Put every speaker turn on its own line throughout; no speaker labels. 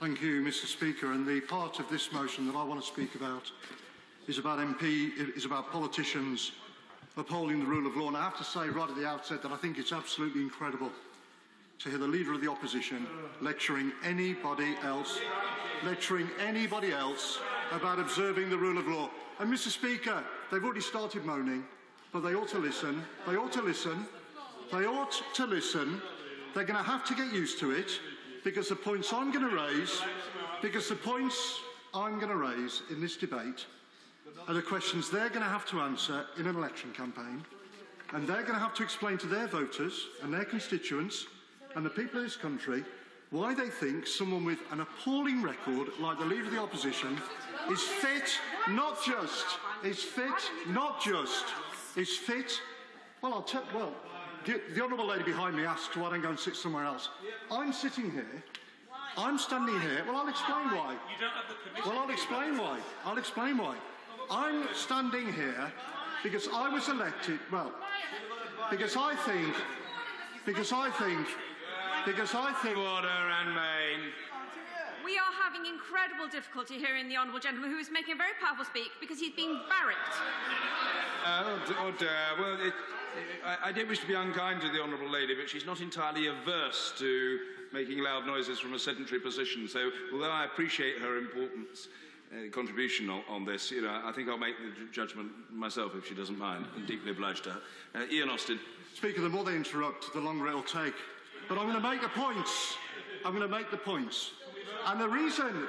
Thank you, Mr. Speaker. And the part of this motion that I want to speak about is about politicians upholding the rule of law. And I have to say right at the outset that I think it's absolutely incredible to hear the Leader of the Opposition lecturing anybody else about observing the rule of law. And, Mr. Speaker, they've already started moaning, but they ought to listen. They ought to listen. They ought to listen. They're going to have to get used to it, because the points I'm going to raise, in this debate are the questions they're going to have to answer in an election campaign, and they're going to have to explain to their voters and their constituents and the people of this country why they think someone with an appalling record like the Leader of the Opposition is fit, not just, well, the Honourable Lady behind me asked why I don't go and sit somewhere else. I'm sitting here, I'm standing here, well, I'll explain why. I'll explain why. I'm standing here because I was elected, because I think...
Order and main.
We are having incredible difficulty hearing the Honourable Gentleman, who is making a very powerful speech because he's being barracked.
Well, I don't wish to be unkind to the Honourable Lady, but she's not entirely averse to making loud noises from a sedentary position. So, although I appreciate her importance, contribution on this, I think I'll make the judgment myself if she doesn't mind. I'm deeply obliged to her. Ian Austin.
Speaker, the more they interrupt, the longer it'll take. But I'm going to make the points. And the reason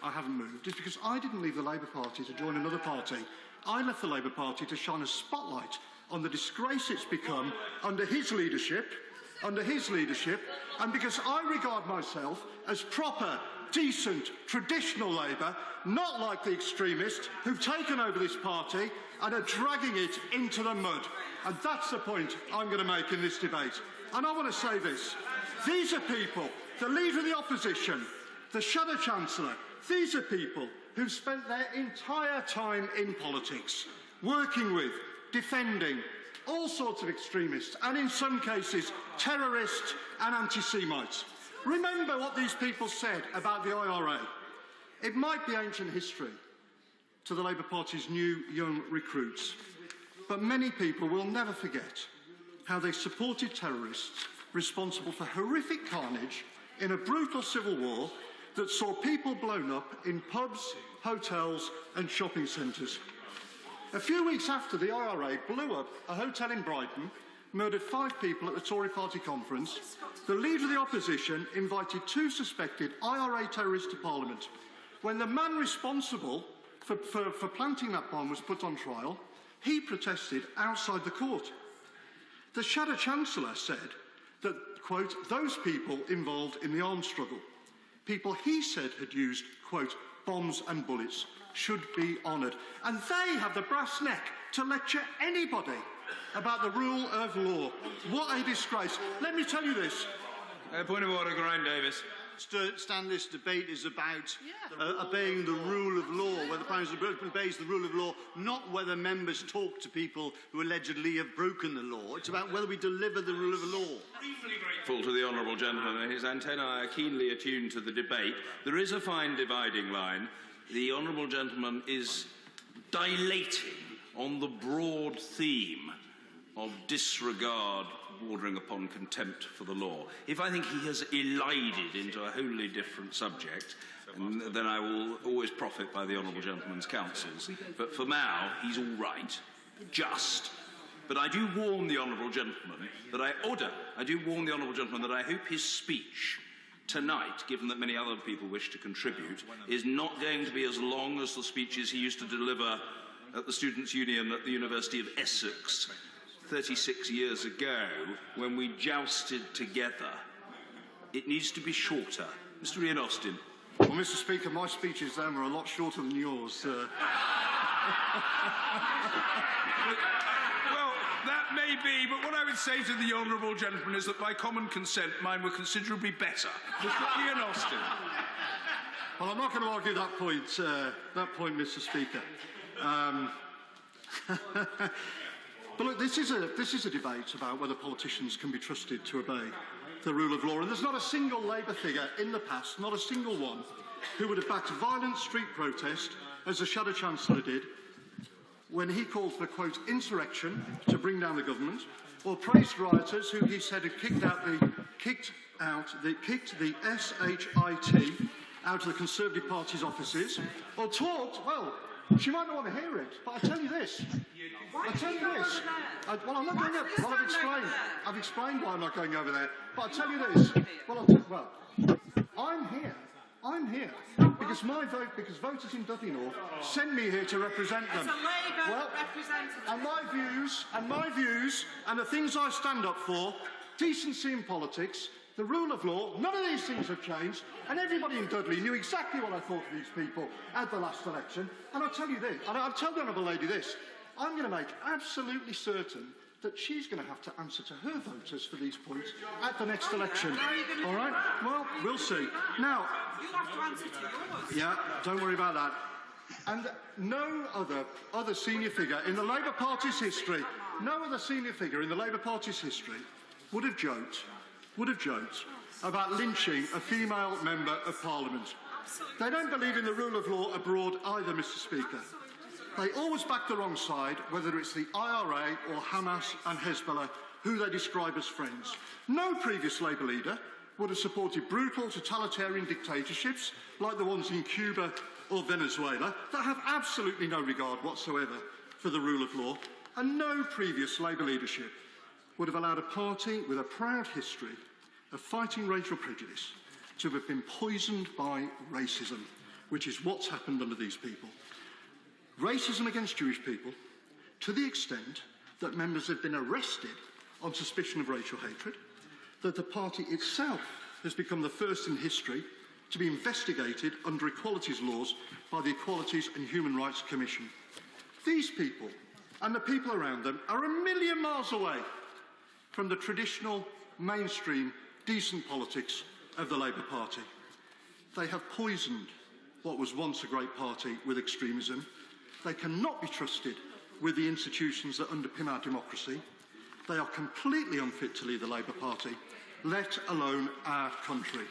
I haven't moved is because I didn't leave the Labour Party to join another party. I left the Labour Party to shine a spotlight on the disgrace it's become under his leadership, and because I regard myself as proper, decent, traditional Labour, not like the extremists who've taken over this party and are dragging it into the mud. And that's the point I'm going to make in this debate. And I want to say this. These are people, the Leader of the Opposition, the Shadow Chancellor, these are people who've spent their entire time in politics, working with, defending all sorts of extremists, and in some cases, terrorists and anti-Semites. Remember what these people said about the IRA. It might be ancient history to the Labour Party's new young recruits, but many people will never forget how they supported terrorists responsible for horrific carnage in a brutal civil war that saw people blown up in pubs, hotels and shopping centres. A few weeks after the IRA blew up a hotel in Brighton, murdered 5 people at the Tory party conference, the Leader of the Opposition invited 2 suspected IRA terrorists to Parliament. When the man responsible for planting that bomb was put on trial, he protested outside the court. The Shadow Chancellor said that, quote, those people involved in the armed struggle, people he said had used, quote, bombs and bullets, should be honoured. And they have the brass neck to lecture anybody about the rule of law. What a disgrace. Let me tell you this.
Point of order, Graham Davis.
Stan, this debate is about obeying the rule of law, whether the Prime Minister obeys the rule of law, not whether members talk to people who allegedly have broken the law. It's about whether we deliver the rule of law.
Briefly grateful to the Honourable Gentleman. His antennae are keenly attuned to the debate. There is a fine dividing line. The Honourable Gentleman is dilating on the broad theme of disregard bordering upon contempt for the law. If I think he has elided into a wholly different subject, then I will always profit by the Honourable Gentleman's counsels. But for now, he's all right. Just. But I do warn the Honourable Gentleman that I hope his speech tonight, given that many other people wish to contribute, is not going to be as long as the speeches he used to deliver at the Students' Union at the University of Essex 36 years ago, when we jousted together. It needs to be shorter. Mr. Ian Austin.
Well, Mr. Speaker, my speeches then were a lot shorter than yours.
Well, that may be, but what I would say to the Honourable Gentleman is that by common consent, mine were considerably better. Mr. Ian Austin.
Well, I'm not going to argue that point, Mr. Speaker. But look, this is a debate about whether politicians can be trusted to obey the rule of law. And there's not a single Labour figure in the past, not a single one, who would have backed violent street protest, as the Shadow Chancellor did, when he called for, quote, insurrection to bring down the government, or praised rioters who he said had kicked the SHIT out of the Conservative Party's offices, or talked, well, she might not want to hear it, but I tell you this. Well, I'm not going over there. Well, I've explained why I'm not going over there. But I tell you this. I'm here because because voters in Dudley North sent me here to represent them.
As a Labour representative.
And my views, and the things I stand up for, decency in politics, the rule of law, none of these things have changed, and everybody in Dudley knew exactly what I thought of these people at the last election. And I'll tell you this, and I'll tell the Honourable Lady this, I'm going to make absolutely certain that she's going to have to answer to her voters for these points at the next election. All right? Well, we'll see. Now,
you'll have to answer to yours.
Yeah, don't worry about that. And no other senior figure in the Labour Party's history, would have joked about lynching a female member of Parliament. They don't believe in the rule of law abroad either, Mr. Speaker. They always back the wrong side, whether it's the IRA or Hamas and Hezbollah, who they describe as friends. No previous Labour leader would have supported brutal totalitarian dictatorships like the ones in Cuba or Venezuela that have absolutely no regard whatsoever for the rule of law, and no previous Labour leadership would have allowed a party with a proud history of fighting racial prejudice to have been poisoned by racism, which is what's happened under these people. Racism against Jewish people, to the extent that members have been arrested on suspicion of racial hatred, that the party itself has become the first in history to be investigated under equalities laws by the Equalities and Human Rights Commission. These people and the people around them are a million miles away from the traditional, mainstream, decent politics of the Labour Party. They have poisoned what was once a great party with extremism. They cannot be trusted with the institutions that underpin our democracy. They are completely unfit to lead the Labour Party, let alone our country.